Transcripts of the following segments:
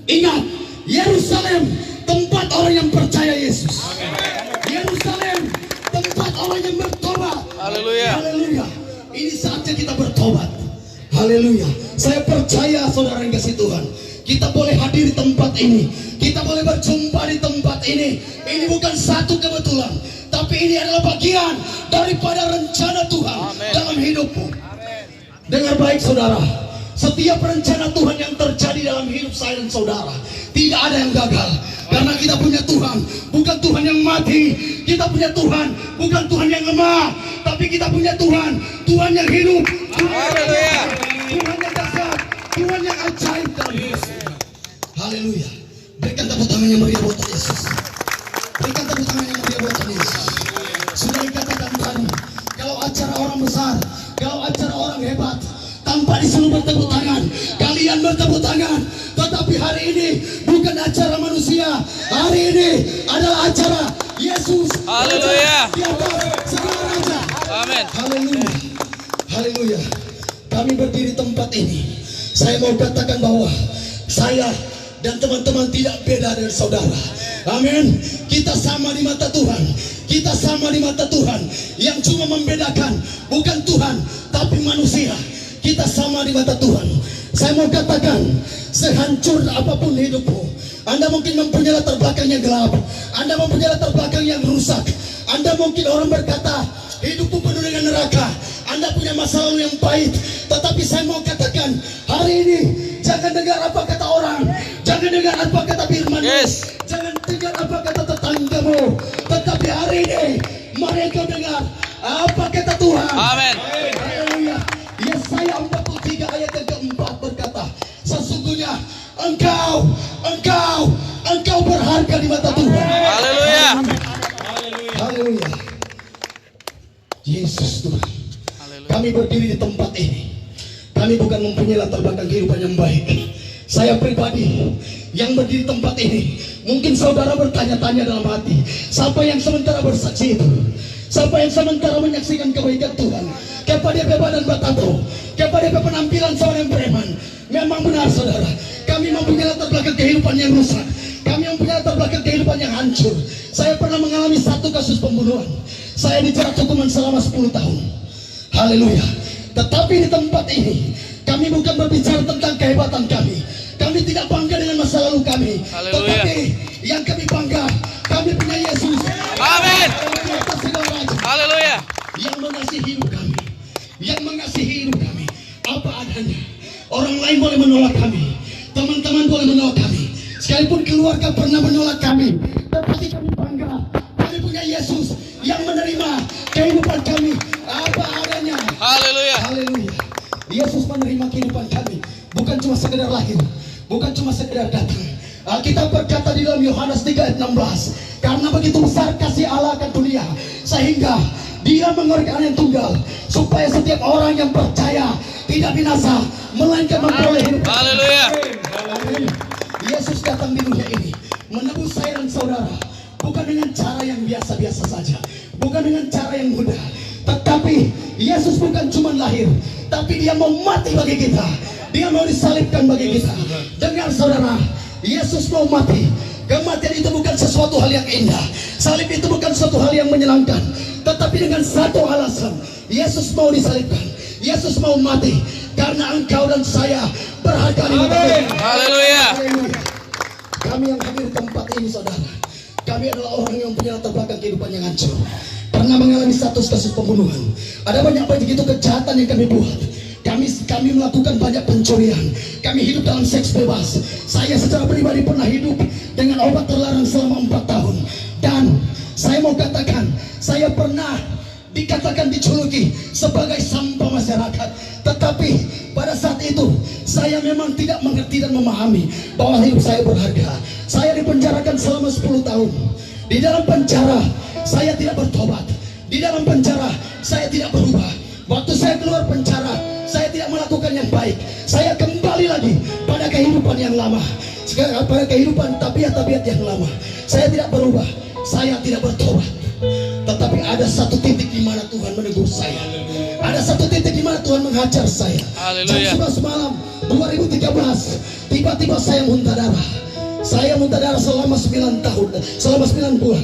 Ingat, Yerusalem tempat orang yang percaya Yesus. Yerusalem tempat orang yang bertobat. Haleluya. Haleluya. Ini saatnya kita bertobat. Haleluya. Saya percaya saudara yang kasih Tuhan, kita boleh hadir di tempat ini, kita boleh berjumpa di tempat ini. Ini bukan satu kebetulan, tapi ini adalah bagian daripada rencana Tuhan dalam hidupmu. Dengar baik saudara, setiap rencana Tuhan yang terjadi dalam hidup saya dan saudara, tidak ada yang gagal. Karena kita punya Tuhan, bukan Tuhan yang mati. Kita punya Tuhan, bukan Tuhan yang lemah, tapi kita punya Tuhan, Tuhan yang hidup, Tuhan yang dahsyat, Tuhan yang ajaib dalam hidup. Haleluya. Berikan tepuk tangan yang meriah buat Yesus. Berikan tepuk tangan yang meriah buat Yesus. Sudah dikatakan tadi, kalau acara orang besar, kalau acara orang hebat, tanpa disuruh bertepuk tangan, kalian bertepuk tangan. Tetapi hari ini bukan acara manusia, hari ini adalah acara Yesus. Haleluya. Di atas segala raja. Amin. Haleluya. Haleluya. Kami berdiri di tempat ini, saya mau katakan bahwa saya dan teman-teman tidak beda dari saudara. Amin. Kita sama di mata Tuhan. Kita sama di mata Tuhan. Yang cuma membedakan bukan Tuhan, tapi manusia. Kita sama di mata Tuhan. Saya mau katakan, sehancur apapun hidupmu, Anda mungkin mempunyai latar belakang yang gelap, Anda mempunyai latar belakang yang rusak, Anda mungkin orang berkata hidupmu penuh dengan neraka, Anda punya masa lalu yang pahit. Tetapi saya mau katakan, hari ini jangan dengar apa kata orang, jangan dengar apa kata firman, jangan dengar apa kata tetanggamu, tetapi hari ini mari kau dengar apa kata Tuhan. Amin. Haleluya. Yesaya 43 ayat yang keempat berkata, sesungguhnya engkau berharga di mata Tuhan. Haleluya. Haleluya. Yesus Tuhan. Kami berdiri di tempat ini, kami bukan mempunyai latar belakang kehidupan yang baik. Saya pribadi yang berdiri di tempat ini, mungkin saudara bertanya-tanya dalam hati, siapa yang sementara bersaksi itu? Siapa yang sementara menyaksikan kebaikan Tuhan? Kepada Bapa dan Batato, kepada penampilan seorang preman. Memang benar saudara, kami mempunyai latar belakang kehidupan yang rusak, kami mempunyai latar belakang kehidupan yang hancur. Saya pernah mengalami satu kasus pembunuhan. Saya dijerat hukuman selama 10 tahun. Haleluya. Tetapi di tempat ini, kami bukan berbicara tentang kehebatan kami. Kami tidak bangga dengan masa lalu kami. Haleluya. Tetapi yang kami bangga, kami punya Yesus. Amin. Di atas segala raja. Haleluya. Yang mengasihi hidup kami, yang mengasihi hidup kami apa adanya. Orang lain boleh menolak kami, teman-teman boleh menolak kami, sekalipun keluarga pernah menolak kami, tetapi kami bangga, kami punya Yesus yang menerima kehidupan kami apa adanya. Haleluya. Haleluya. Yesus menerima kehidupan kami, bukan cuma sekedar lahir, bukan cuma sekedar datang. Alkitab berkata di dalam Yohanes 3 ayat 16, karena begitu besar kasih Allah akan dunia, sehingga Dia memberikan yang tunggal, supaya setiap orang yang percaya tidak binasa, melainkan memperoleh hidup. Haleluya. Amin. Yesus datang di dunia ini menebus saya dan saudara, bukan dengan cara yang biasa-biasa saja, bukan dengan cara yang mudah. Tetapi Yesus bukan cuma lahir, tapi Dia mau mati bagi kita, Dia mau disalibkan bagi kita. Dengar saudara, Yesus mau mati. Kematian itu bukan sesuatu hal yang indah, salib itu bukan sesuatu hal yang menyenangkan, tetapi dengan satu alasan, Yesus mau disalibkan, Yesus mau mati, karena engkau dan saya berharga di mata Tuhan. Haleluya. Haleluya. Kami yang hadir di tempat ini saudara, kami adalah orang yang punya latar belakang kehidupan yang hancur, pernah mengalami status kasus pembunuhan, ada banyak begitu kejahatan yang kami buat. Kami melakukan banyak pencurian, kami hidup dalam seks bebas. Saya secara pribadi pernah hidup dengan obat terlarang selama 4 tahun. Dan saya mau katakan, saya pernah dikatakan dijuluki sebagai sampah masyarakat. Tetapi pada saat itu saya memang tidak mengerti dan memahami bahwa hidup saya berharga. Saya dipenjarakan selama 10 tahun. Di dalam penjara saya tidak bertobat, di dalam penjara saya tidak berubah. Waktu saya keluar penjara, saya tidak melakukan yang baik. Saya kembali lagi pada kehidupan yang lama, pada kehidupan tabiat-tabiat yang lama. Saya tidak berubah, saya tidak bertobat. Tetapi ada satu titik di mana Tuhan menegur saya. Ada satu titik di mana Tuhan menghajar saya. Haleluya. Jam 11 malam 2013, Tiba-tiba saya muntah darah. Saya muntah darah selama 9 tahun, selama 9 bulan.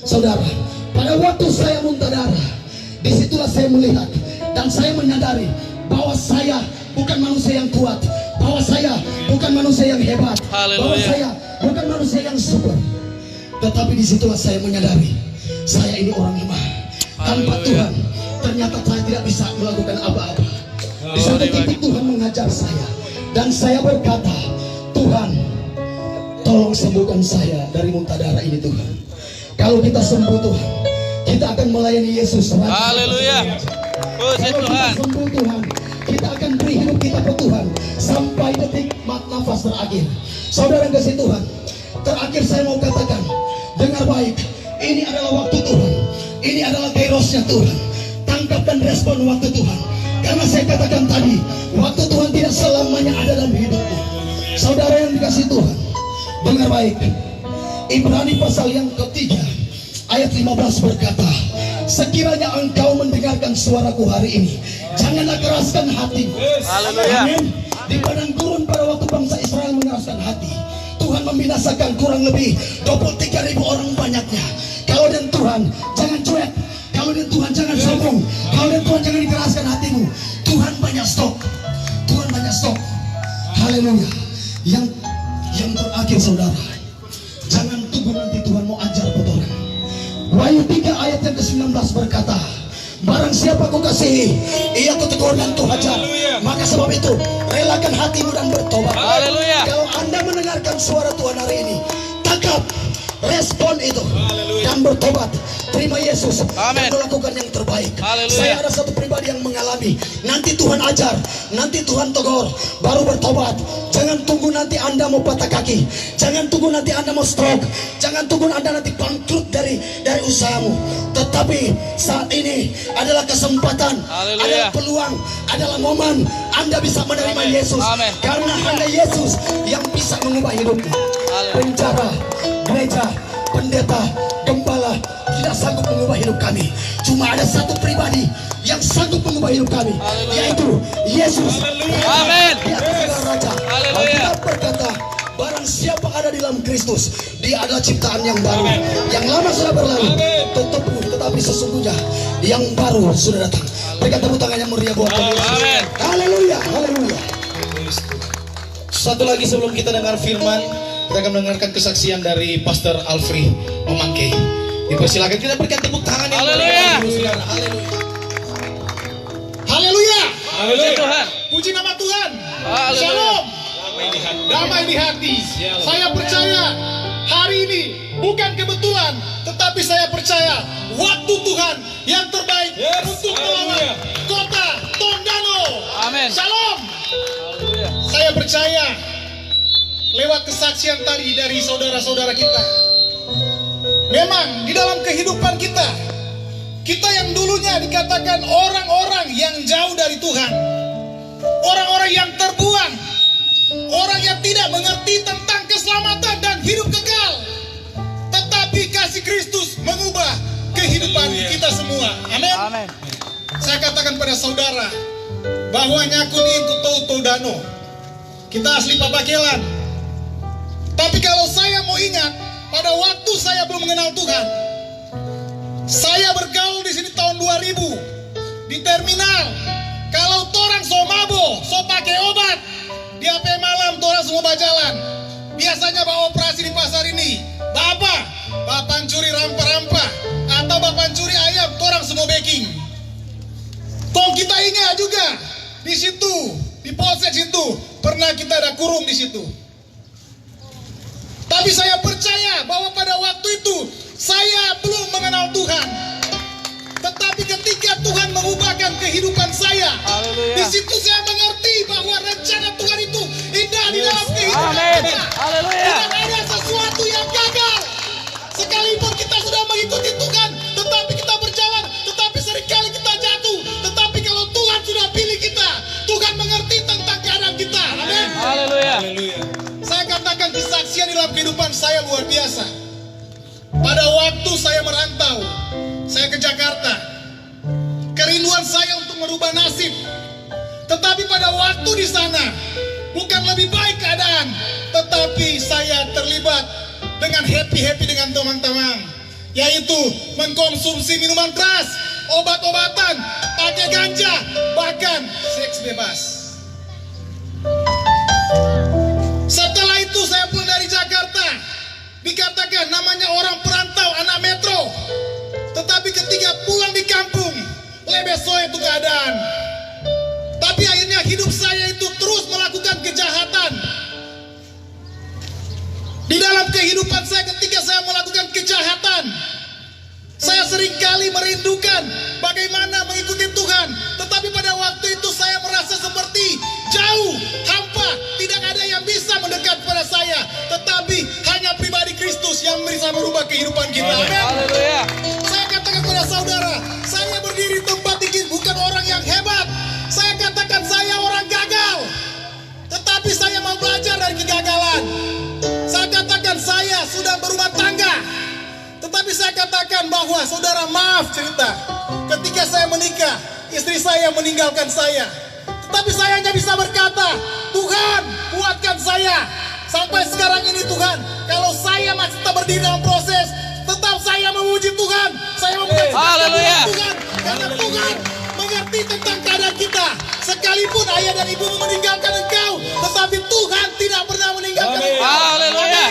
Saudara, pada waktu saya muntah darah, disitulah saya melihat dan saya menyadari bahwa saya bukan manusia yang kuat, bahwa saya bukan manusia yang hebat, bahwa Haleluya. saya bukan manusia yang super. Tetapi disitulah saya menyadari saya ini orang lemah. Tanpa Haleluya. Tuhan, ternyata saya tidak bisa melakukan apa-apa. Di satu titik Tuhan mengajar saya dan saya berkata, Tuhan, tolong sembuhkan saya dari muntah darah ini Tuhan. Kalau kita sembuh Tuhan, kita akan melayani Yesus. Haleluya. Puji Kalau kita Tuhan. sembuh Tuhan, kita akan beri hidup kita ke Tuhan sampai detik nafas terakhir. Saudara yang kasih Tuhan, terakhir saya mau katakan, dengar baik, ini adalah waktu Tuhan, ini adalah kairosnya Tuhan. Tangkap dan respon waktu Tuhan. Karena saya katakan tadi, waktu Tuhan tidak selamanya ada dalam hidupmu. Saudara yang dikasih Tuhan, dengar baik. Ibrani pasal yang ketiga ayat 15 berkata, sekiranya engkau mendengarkan suaraku hari ini, janganlah keraskan hatimu. Haleluya. Amin. Di padang gurun pada waktu bangsa Israel mengeraskan hati, Tuhan membinasakan kurang lebih 23.000 orang banyaknya. Kalau dan Tuhan jangan cuek, kalau dan Tuhan jangan sombong, kalau dan Tuhan jangan dikeraskan hatimu. Tuhan banyak stok, Tuhan banyak stok. Haleluya. Yang terakhir saudara, jangan tunggu nanti Tuhan mau ajar kotoran. Wahyu 3 ayat yang ke-19 berkata, barang siapa kau kasihi, ia kau tegur dan kau hajar. Maka sebab itu, relakan hatimu dan bertobat. Haleluya. Kalau Anda mendengarkan suara Tuhan hari ini, tangkap, respon itu, dan bertobat. Terima Yesus Amin. dan melakukan yang terbaik. Haleluya. Saya ada satu pribadi yang mengalami, nanti Tuhan ajar, nanti Tuhan tegur, baru bertobat. Jangan tunggu nanti Anda mau patah kaki, jangan tunggu nanti Anda mau stroke, jangan tunggu Anda nanti bangkrut dari usahamu. Tetapi saat ini adalah kesempatan, Haleluya. adalah peluang, adalah momen Anda bisa menerima Yesus. Amin. Karena hanya Yesus yang bisa mengubah hidupmu. Haleluya. Penjara, gereja, pendeta, gembala tidak sanggup mengubah hidup kami. Cuma ada satu pribadi yang sanggup mengubah hidup kami, Haleluya. yaitu Yesus. Amin. Dia adalah Raja. Haleluya. Alkitab berkata, barang siapa ada di dalam Kristus, dia adalah ciptaan yang baru. Yang lama sudah berlalu, tetapi sesungguhnya yang baru sudah datang. Berikan tepuk tangan yang meriah buat kami. Amin. Haleluya, haleluya. Satu lagi sebelum kita dengar firman, kita akan mendengarkan kesaksian dari Pastor Alfri Memangke. Dipersilakan kita berikan tepuk tangan yang Haleluya. meriah, saudara. Haleluya. Haleluya. Puji Tuhan. Puji nama Tuhan. Haleluya. Shalom. Damai di hati. Saya percaya hari ini bukan kebetulan, tetapi saya percaya waktu Tuhan yang terbaik untuk melawan kota Tondano. Amin. Shalom. Haleluya. Saya percaya lewat kesaksian tadi dari saudara-saudara kita, memang di dalam kehidupan kita yang dulunya dikatakan orang-orang yang jauh dari Tuhan, orang-orang yang terbuang, orang yang tidak mengerti tentang keselamatan dan hidup kekal, tetapi kasih Kristus mengubah kehidupan kita semua. Amin. Amin. Saya katakan pada saudara bahwa nyakuni itu Tondano, kita asli Papakelan. Tapi kalau saya mau ingat, pada waktu saya belum mengenal Tuhan, saya bergaul di sini tahun 2000 di terminal. Kalau torang so mabo, so pakai obat, di AP malam torang semua berjalan. Biasanya bawa operasi di pasar ini. Bapak curi rampa-rampa atau bapak curi ayam, torang semua backing. Tong kita ingat juga di situ, di polsek situ pernah kita ada kurung di situ. Tapi saya percaya bahwa pada waktu itu saya belum mengenal Tuhan. Tetapi ketika Tuhan mengubahkan kehidupan saya, Haleluya. di situ saya mengerti bahwa rencana Tuhan itu indah di dalam kehidupan Amin. kita. Haleluya. Tidak ada sesuatu yang gagal. Sekalipun kita sudah mengikuti Tuhan, tetapi kita berjalan, tetapi seringkali kita jatuh. Tetapi kalau Tuhan sudah pilih kita, Tuhan mengerti tentang keadaan kita. Amin. Haleluya. Saya katakan kesaksian di dalam kehidupan saya luar biasa. Pada waktu saya merantau, saya ke Jakarta, kerinduan saya untuk merubah nasib. Tetapi pada waktu di sana, bukan lebih baik keadaan, tetapi saya terlibat dengan happy dengan teman-teman, yaitu mengkonsumsi minuman keras, obat-obatan, pakai ganja, bahkan seks bebas. Setelah itu saya pulang dari Jakarta, dikatakan namanya orang perantau, anak metro. Tetapi ketika pulang di kampung, lebeso itu keadaan. Tapi akhirnya hidup saya itu terus melakukan kejahatan. Di dalam kehidupan saya ketika saya melakukan kejahatan, saya seringkali merindukan bagaimana mengikuti Tuhan. Tetapi pada waktu itu saya merasa seperti jauh, hampa, tidak ada yang bisa mendekat pada saya. Tetapi hanya pribadi Kristus yang bisa merubah kehidupan kita. Amin. Haleluya. Saya katakan kepada saudara, saya berdiri di tempat ini bukan orang yang hebat. Saya katakan saya orang gagal. Tetapi saya mau belajar dari kegagalan. Saya katakan saya sudah berumah tangga. Tetapi saya katakan bahwa saudara, maaf cerita, ketika saya menikah, istri saya meninggalkan saya. Tetapi saya hanya bisa berkata, Tuhan kuatkan saya. Sampai sekarang ini Tuhan, kalau saya masih tetap berdiri dalam proses, tetap saya memuji Tuhan. Saya memuji Tuhan, karena Tuhan mengerti tentang keadaan kita. Sekalipun ayah dan ibu meninggalkan engkau, tetapi Tuhan tidak pernah meninggalkan engkau. Haleluya.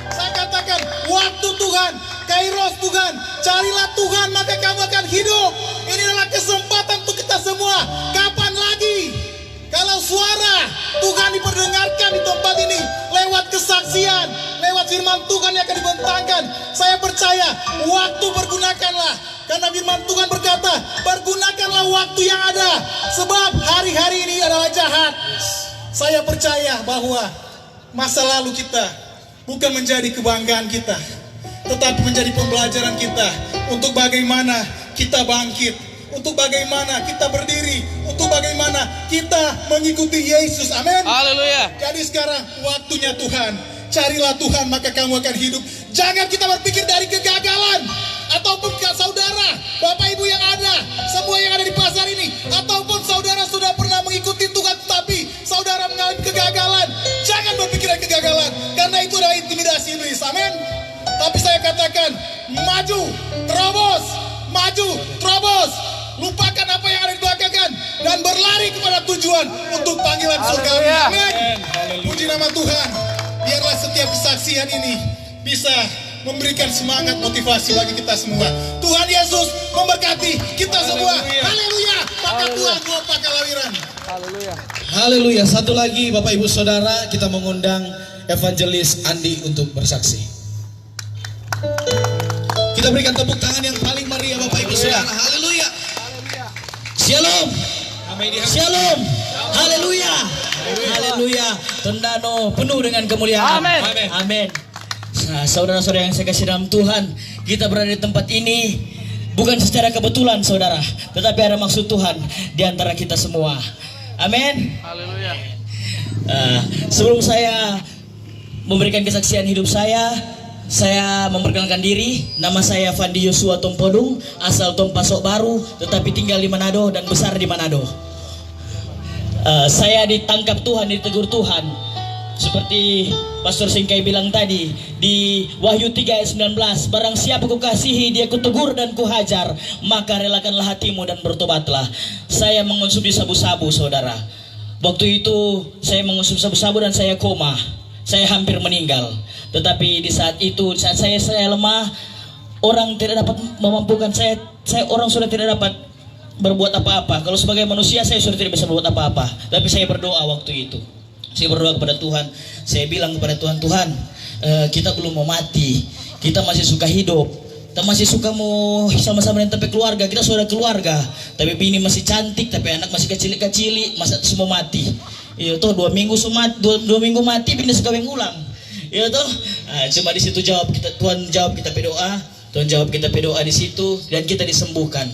Saya katakan, waktu Tuhan, kairos Tuhan, carilah Tuhan maka kamu akan hidup. Ini adalah kesempatan untuk kita semua. Kapan lagi kalau suara Tuhan diperdengarkan di tempat ini lewat kesaksian, lewat firman Tuhan yang akan dibentangkan. Saya percaya waktu pergunakanlah, karena firman Tuhan berkata pergunakanlah waktu yang ada, sebab hari-hari ini adalah jahat. Saya percaya bahwa masa lalu kita bukan menjadi kebanggaan kita, tetapi menjadi pembelajaran kita untuk bagaimana kita bangkit, untuk bagaimana kita berdiri, untuk bagaimana kita mengikuti Yesus. Amin. Haleluya. Jadi sekarang waktunya Tuhan. Carilah Tuhan maka kamu akan hidup. Jangan kita berpikir dari kegagalan. Ataupun saudara, Bapak Ibu yang ada, semua yang ada di pasar ini, ataupun saudara sudah pernah mengikuti Tuhan tapi saudara mengalami kegagalan. Jangan berpikir dari kegagalan, karena itu adalah intimidasi iblis. Amin. Tapi saya katakan, maju, terobos, maju, terobos. Lupakan apa yang ada di belakang dan berlari kepada tujuan untuk panggilan surgawi. Amin. Puji nama Tuhan. Biarlah setiap kesaksian ini bisa memberikan semangat motivasi bagi kita semua. Tuhan Yesus memberkati kita semua. Haleluya. Maka Tuhan gua pakalawiran. Haleluya. Haleluya. Satu lagi Bapak Ibu Saudara, kita mengundang Evangelis Andi untuk bersaksi. Kita berikan tepuk tangan yang paling meriah Bapak Ibu Saudara. Haleluya. Shalom. Shalom. Haleluya. Haleluya. Tondano penuh dengan kemuliaan. Amin. Amin. Nah, saudara-saudara yang saya kasih dalam Tuhan, kita berada di tempat ini bukan secara kebetulan saudara, tetapi ada maksud Tuhan di antara kita semua. Amin. Haleluya. Sebelum saya memberikan kesaksian hidup saya memperkenalkan diri. Nama saya Fandi Yosua Tompodung, asal Tompasok Baru, tetapi tinggal di Manado dan besar di Manado. Saya ditangkap Tuhan, ditegur Tuhan, seperti Pastor Singkai bilang tadi di Wahyu 3 ayat 19, barang siapa kukasihi dia kutegur dan kuhajar, maka relakanlah hatimu dan bertobatlah. Saya mengonsumsi sabu-sabu saudara. Waktu itu saya mengonsumsi sabu-sabu dan saya koma. Saya hampir meninggal. Tetapi di saat itu, saat saya lemah, orang tidak dapat memampukan saya. Orang sudah tidak dapat berbuat apa-apa. Kalau sebagai manusia saya sudah tidak bisa berbuat apa-apa. Tapi saya berdoa waktu itu. Saya berdoa kepada Tuhan. Saya bilang kepada Tuhan, Tuhan, kita belum mau mati. Kita masih suka hidup. Kita masih suka mau sama-sama dengan tapi keluarga. Kita sudah keluarga. Tapi bini masih cantik, tapi anak masih kecil-kecil, masa semua mati. Iya toh 2 minggu mati pindah sekawin ulang. Iya toh. Cuma di situ Tuhan jawab kita berdoa. Tuhan jawab kita berdoa di situ dan kita disembuhkan.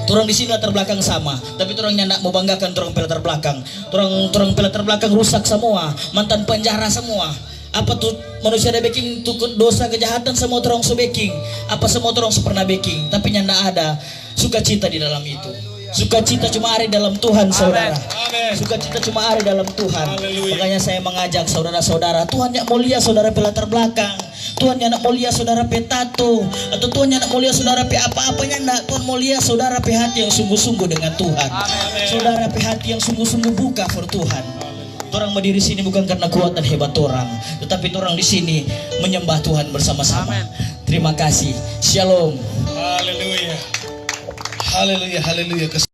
Orang di sini latar belakang sama, tapi orangnya nak mau banggakan orang latar belakang. Orang latar belakang rusak semua, mantan penjara semua. Apa tuh manusia ada baking tuh dosa kejahatan semua orang so baking. Apa semua orang so pernah baking, tapi nyanda ada sukacita di dalam itu. Sukacita cuma ada dalam Tuhan, saudara. Amin. Sukacita cuma ada dalam Tuhan. Haleluya. Makanya saya mengajak saudara-saudara, Tuhan yang mulia saudara pe latar belakang, Tuhan yang nak mulia saudara pe tato, atau Tuhan yang nak mulia saudara pe apa-apanya nak, Tuhan mulia saudara pe hati yang sungguh-sungguh dengan Tuhan. Saudara pe hati yang sungguh-sungguh buka for Tuhan. Orang berdiri sini bukan karena kuat dan hebat orang, tetapi orang di sini menyembah Tuhan bersama-sama. Amin. Terima kasih. Shalom. Haleluya. Haleluya, haleluya.